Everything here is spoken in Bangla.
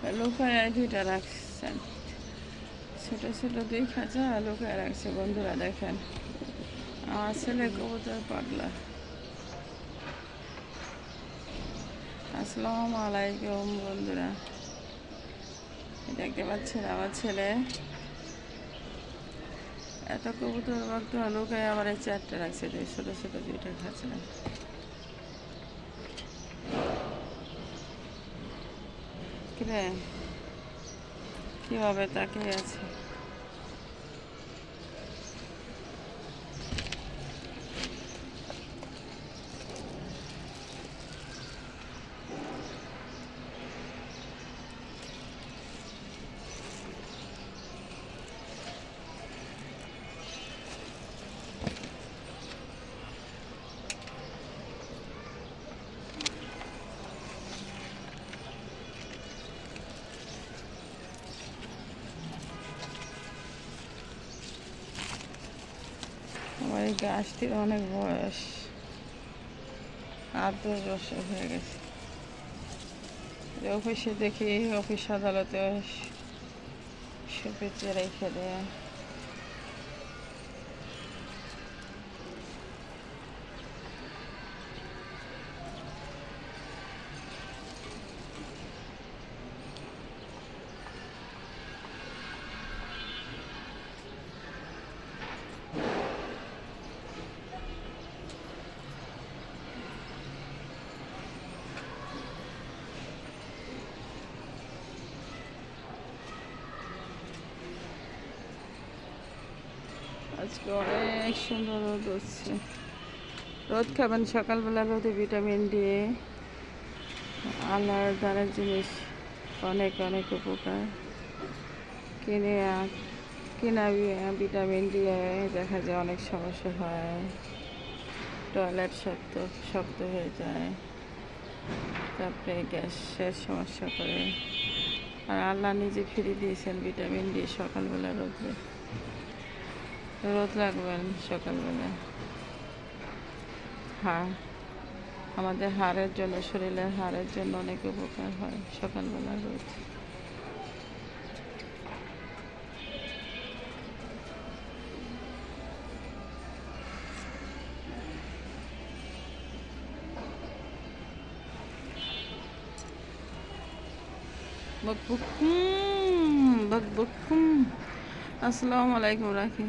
লুকায় দুইটা রাখছেন, ছোট ছোট দুই খাঁচা লুকায় রাখছে। বন্ধুরা দেখেন, আমার ছেলে কবুতর পাগলা। আসসালামু আলাইকুম বন্ধুরা, দেখতে পাচ্ছেন আমার ছেলে এত কবুতর ভক্ত লুকায় আবার এই চারটে রাখছে, ছোট ছোট দুইটা খাঁচা। কিরে, কিভাবে তাকিয়ে আছে? আমার এই গাছটির অনেক বয়স, 8-10 বছর হয়ে গেছে। অফিসে দেখি, অফিস আদালতে শুপিচে রেখে দেয়। আজকে অনেক সুন্দর রোদ হচ্ছে। রোদ খাবেন সকালবেলা, রোদে ভিটামিন ডি, আল্লাহর দানের জিনিস, অনেক অনেক উপকার। কিনে কিনা ভিটামিন দিয়ে দেখা যায় অনেক সমস্যা হয়, টয়লেট শক্ত শক্ত হয়ে যায়, তারপরে গ্যাসের সমস্যা করে। আর আল্লাহ নিজে ফিরে দিয়েছেন ভিটামিন ডি সকালবেলা রোদে। রোদ রাখবেন সকালবেলা। হ্যাঁ, আমাদের হাড়ের জন্য, শরীরের হাড়ের জন্য অনেক উপকার হয় সকালবেলা রোদ। বক বক বক বক। আসসালামু আলাইকুম, রাখি।